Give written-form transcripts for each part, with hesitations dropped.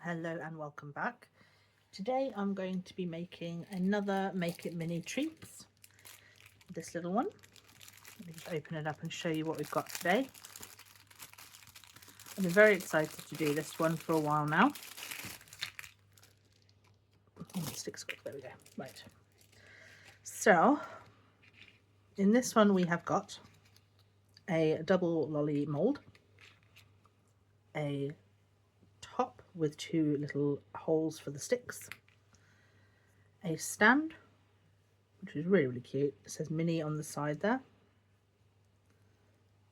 Hello and welcome back. Today I'm going to be making another Make It Mini treats. This little one. Let me just open it up and show you what we've got today. I've been very excited to do this one for a while now. Oh, the sticks got, there we go. Right. So in this one we have got a double lolly mould, a top with two little holes for the sticks, a stand which is really cute. It says mini on the side there.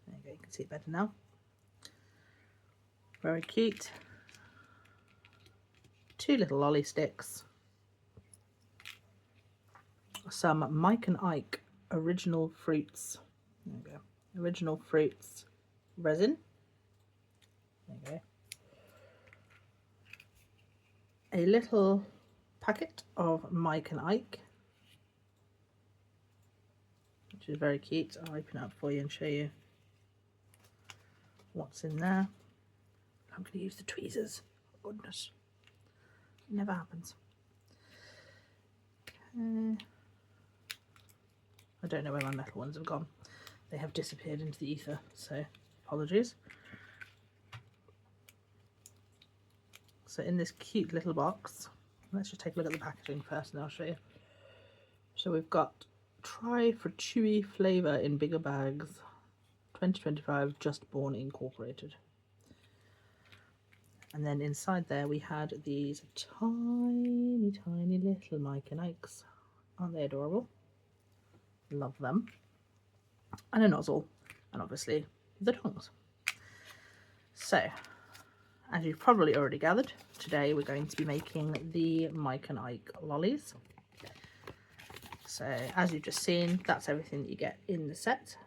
There you go, you can see it better now. Very cute. Two little lolly sticks, some Mike and Ike original fruits. There you go. Original fruits resin. There you go. A little packet of Mike and Ike, which is very cute. I'll open it up for you and show you what's in there. I'm going to use the tweezers. Oh, goodness. It never happens. I don't know where my metal ones have gone. They have disappeared into the ether, so apologies. So in this cute little box, let's just take a look at the packaging first and I'll show you. So we've got try for chewy flavour in bigger bags, 2025 Just Born Incorporated. And then inside there we had these tiny little Mike and Ikes. Aren't they adorable? Love them. And a nozzle, and obviously the tongs. So, as you've probably already gathered, today we're going to be making the Mike and Ike lollies. So, as you've just seen, that's everything that you get in the set.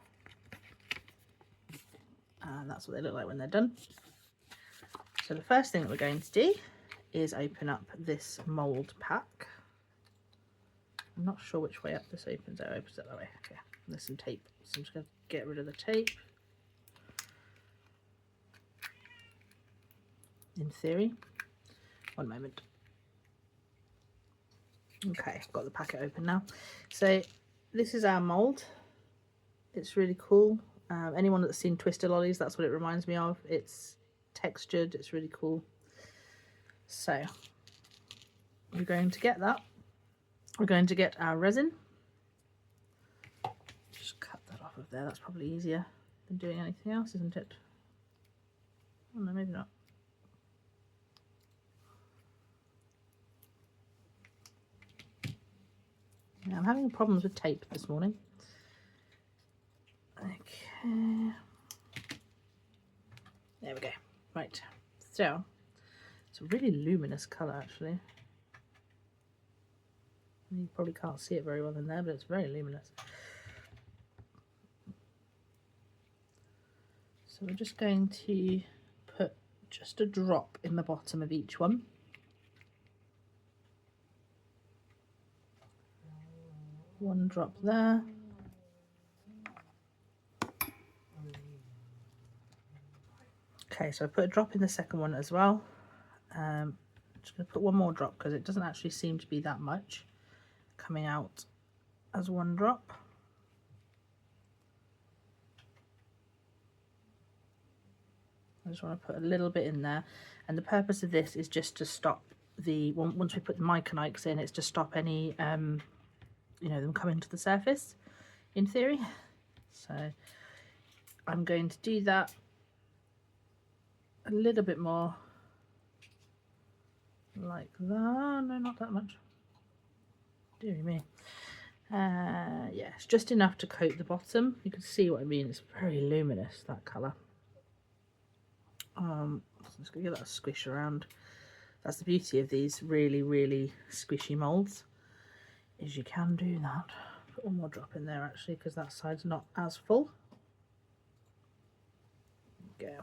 And that's what they look like when they're done. So the first thing that we're going to do is open up this mould pack. I'm not sure which way up this opens. Oh, it opens it that way. Okay, there's some tape. So I'm just going to get rid of the tape. In theory. One moment. Okay, I've got the packet open now. So this is our mould. It's really cool. Anyone that's seen Twister lollies, that's what it reminds me of. It's textured, it's really cool. So we're going to get that. We're going to get our resin. Just cut that off of there. That's probably easier than doing anything else, isn't it? Oh no, maybe not. Yeah, I'm having problems with tape this morning. Okay. There we go. Right. So it's a really luminous colour actually. You probably can't see it very well in there, but it's very luminous. So we're just going to put just a drop in the bottom of each one. One drop there. Okay, so I put a drop in the second one as well. I'm just going to put one more drop because it doesn't actually seem to be that much coming out as one drop. I just want to put a little bit in there, and the purpose of this is just to stop the, once we put the Mike and Ikes in, it's to stop any you know, them coming to the surface in theory. So I'm going to do that a little bit more like that. No, not that much. Dear me. Yeah, it's just enough to coat the bottom. You can see what I mean. It's very luminous, that colour. So just gonna give that a squish around. That's the beauty of these really squishy moulds, is you can do that. Put one more drop in there actually, because that side's not as full. There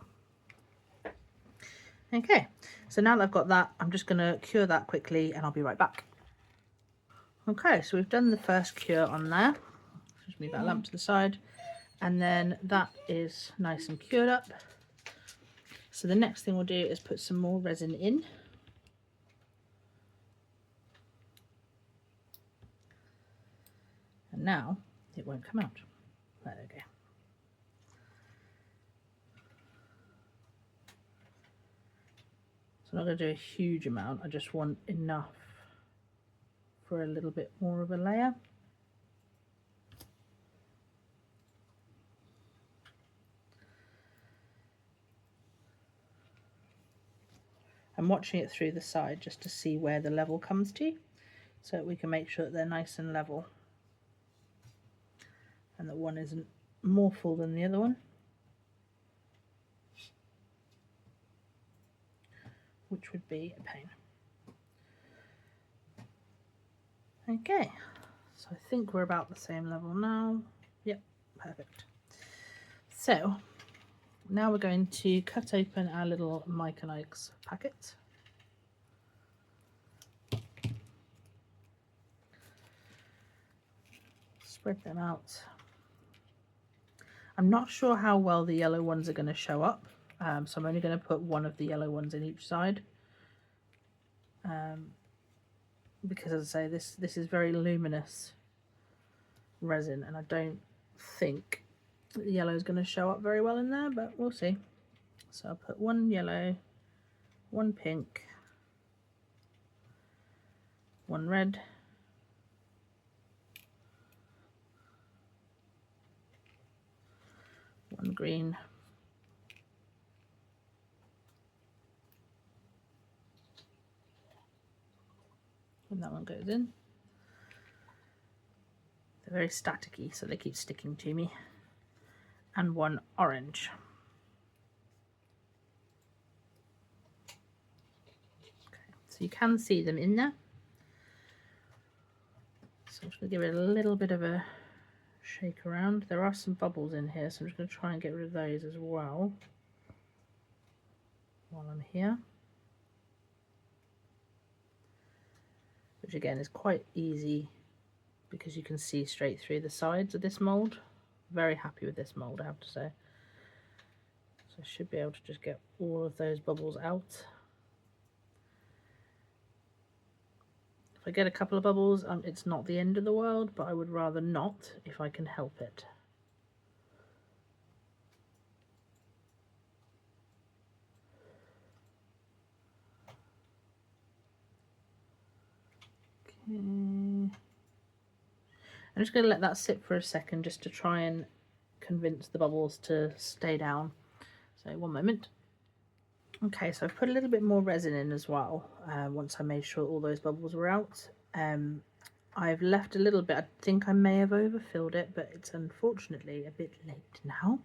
we go. Okay, so now that I've got that, I'm just going to cure that quickly and I'll be right back. Okay, so we've done the first cure on there. Just move that lamp to the side, and then that is nice and cured up. So the next thing we'll do is put some more resin in. now it won't come out. There we go. So I'm not going to do a huge amount, I just want enough for a little bit more of a layer. I'm watching it through the side just to see where the level comes to, so that we can make sure that they're nice and level and that one isn't more full than the other one, which would be a pain. Okay, so I think we're about the same level now. Yep, perfect. So now we're going to cut open our little Mike and Ike's packet. Spread them out. I'm not sure how well the yellow ones are going to show up, so I'm only going to put one of the yellow ones in each side. Because as I say, this is very luminous resin, and I don't think the yellow is going to show up very well in there, but we'll see. So I'll put one yellow, one pink, one red, one green, and that one goes in. They're very staticky, so they keep sticking to me. And one orange. Okay, so you can see them in there. So I'm just going to give it a little bit of a shake around. There are some bubbles in here, so I'm just going to try and get rid of those as well while I'm here. Which again is quite easy because you can see straight through the sides of this mould. Very happy with this mould, I have to say. So I should be able to just get all of those bubbles out. If I get a couple of bubbles, it's not the end of the world, but I would rather not if I can help it. Okay. I'm just going to let that sit for a second just to try and convince the bubbles to stay down. So one moment. Okay, so I've put a little bit more resin in as well once I made sure all those bubbles were out. I've left a little bit. I think I may have overfilled it, but it's unfortunately a bit late now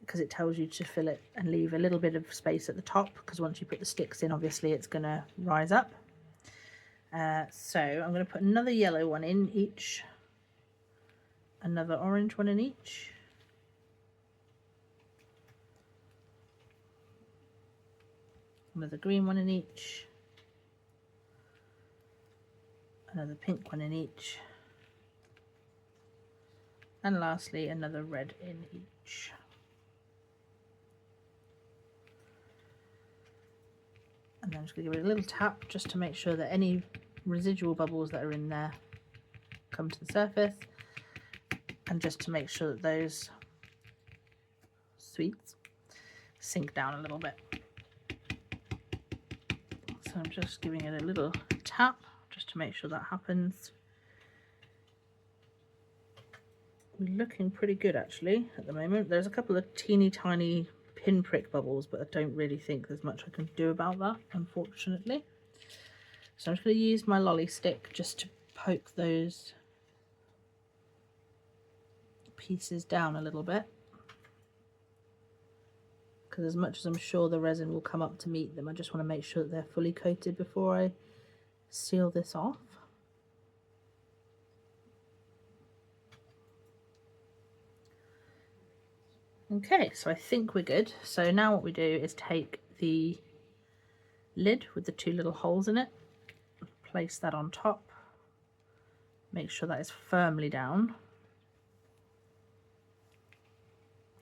because it tells you to fill it and leave a little bit of space at the top, because once you put the sticks in, obviously it's going to rise up. So I'm going to put another yellow one in each, another orange one in each, another green one in each, another pink one in each, and lastly another red in each. And then I'm just going to give it a little tap just to make sure that any residual bubbles that are in there come to the surface, and just to make sure that those sweets sink down a little bit. So I'm just giving it a little tap just to make sure that happens. We're looking pretty good actually at the moment. There's a couple of teeny tiny pinprick bubbles, but I don't really think there's much I can do about that, unfortunately. So I'm just going to use my lolly stick just to poke those pieces down a little bit, because as much as I'm sure the resin will come up to meet them, I just want to make sure that they're fully coated before I seal this off. Okay, so I think we're good. So now what we do is take the lid with the two little holes in it, place that on top, make sure that is firmly down.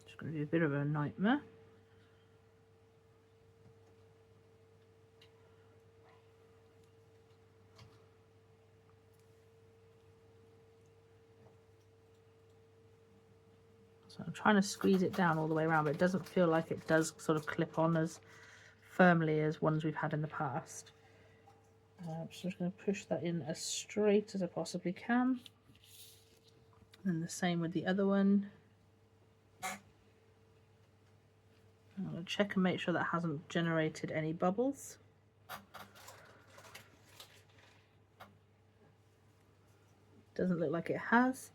It's going to be a bit of a nightmare. So I'm trying to squeeze it down all the way around, but it doesn't feel like it does sort of clip on as firmly as ones we've had in the past. So I'm just going to push that in as straight as I possibly can. And the same with the other one. I'm going to check and make sure that hasn't generated any bubbles. Doesn't look like it has.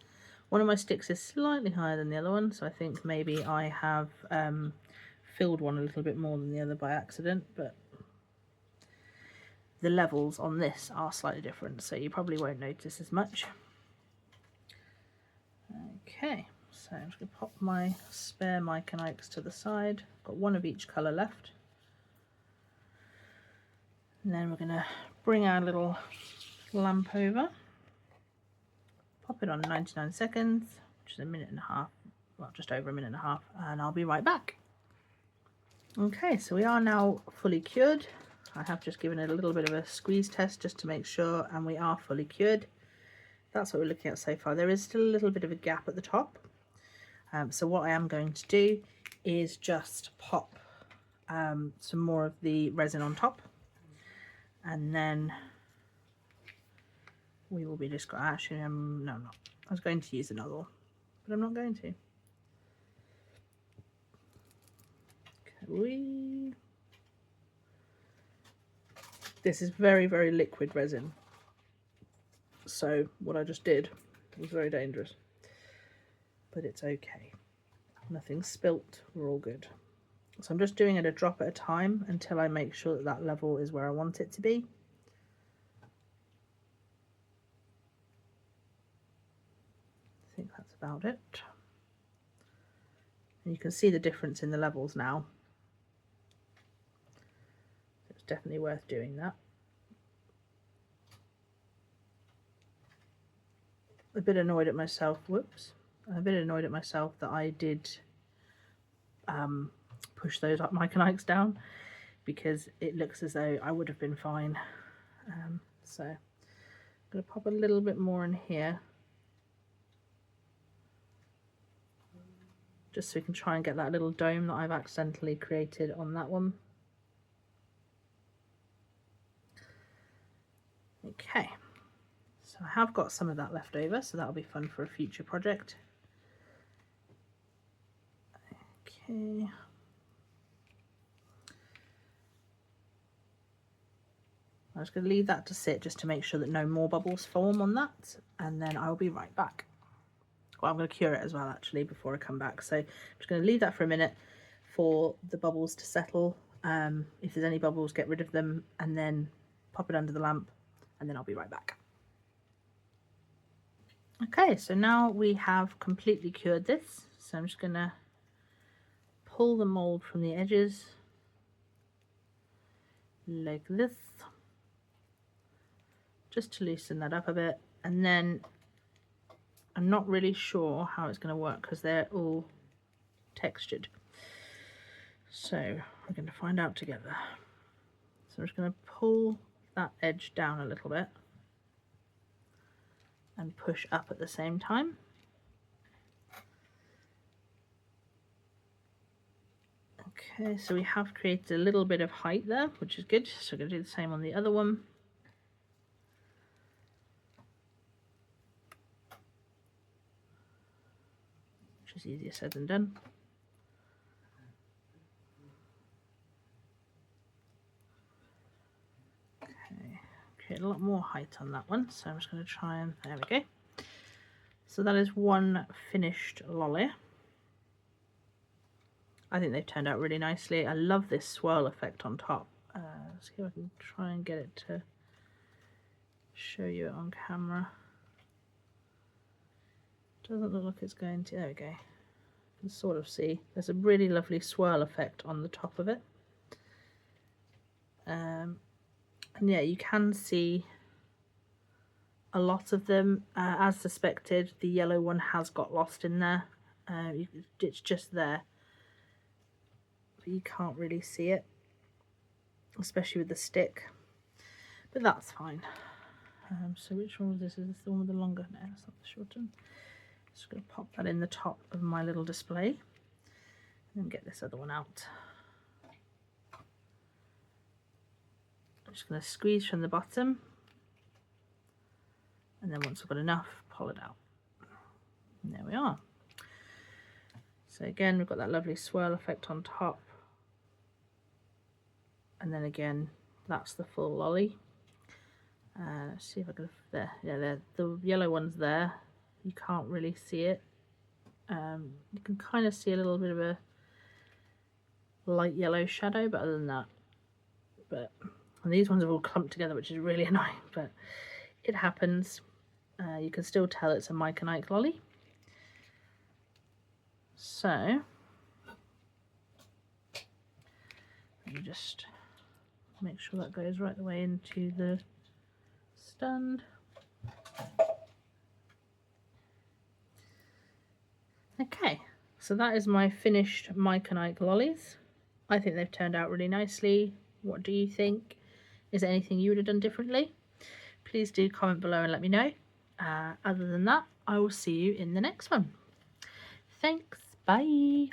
One of my sticks is slightly higher than the other one, so I think maybe I have filled one a little bit more than the other by accident, but the levels on this are slightly different, so you probably won't notice as much. Okay, so I'm just going to pop my spare Mike and Ikes to the side. Got one of each colour left. And then we're going to bring our little lamp over. Pop it on 99 seconds, which is a minute and a half, well, just over a minute and a half, and I'll be right back. Okay, so we are now fully cured. I have just given it a little bit of a squeeze test just to make sure, and we are fully cured. That's what we're looking at so far. There is still a little bit of a gap at the top. So what I am going to do is just pop some more of the resin on top, and then we will be just got actually no, I'm not. I was going to use another one, but I'm not going to. This is very, very liquid resin, so what I just did was very dangerous, but it's okay. Nothing's spilt, we're all good. So I'm just doing it a drop at a time until I make sure that that level is where I want it to be. I think that's about it. And you can see the difference in the levels now. It's definitely worth doing that. A bit annoyed at myself, whoops. I'm a bit annoyed at myself that I did push those up Mike and Ike's down, because it looks as though I would have been fine. So I'm going to pop a little bit more in here, just so we can try and get that little dome that I've accidentally created on that one. Okay, so I have got some of that left over, so that'll be fun for a future project. Okay. I'm just going to leave that to sit just to make sure that no more bubbles form on that, and then I'll be right back. Well, I'm going to cure it as well actually before I come back, so I'm just going to leave that for a minute for the bubbles to settle. If there's any bubbles, get rid of them, and then pop it under the lamp, and then I'll be right back. Okay, so now we have completely cured this, so I'm just going to pull the mold from the edges like this, just to loosen that up a bit. And then I'm not really sure how it's going to work because they're all textured, so we're going to find out together. So I'm just going to pull that edge down a little bit and push up at the same time. Okay, so we have created a little bit of height there, which is good. So we're going to do the same on the other one. Which is easier said than done. Okay, create a lot more height on that one, so I'm just going to try and, there we go. So that is one finished lolly. I think they've turned out really nicely. I love this swirl effect on top. Let's see if I can try and get it to show you it on camera. Doesn't look like it's going to, there we go. You can sort of see there's a really lovely swirl effect on the top of it. And yeah, you can see a lot of them. As suspected, the yellow one has got lost in there. It's just there, but you can't really see it, especially with the stick, but that's fine. So which one was this? Is this the one with the longer? No, that's not the short one. Just going to pop that in the top of my little display and get this other one out. I'm just going to squeeze from the bottom, and then once I've got enough, pull it out. And there we are. So again, we've got that lovely swirl effect on top, and then again, that's the full lolly. Let's see if I can, there, yeah, there, the yellow one's there. You can't really see it. You can kind of see a little bit of a light yellow shadow, but other than that, and these ones are all clumped together, which is really annoying, but it happens. You can still tell it's a Mike Ike lolly. So let me just make sure that goes right the way into the stand. Okay, so that is my finished Mike Ike lollies. I think they've turned out really nicely. What do you think? Is there anything you would have done differently? Please do comment below and let me know. Other than that, I will see you in the next one. Thanks, bye.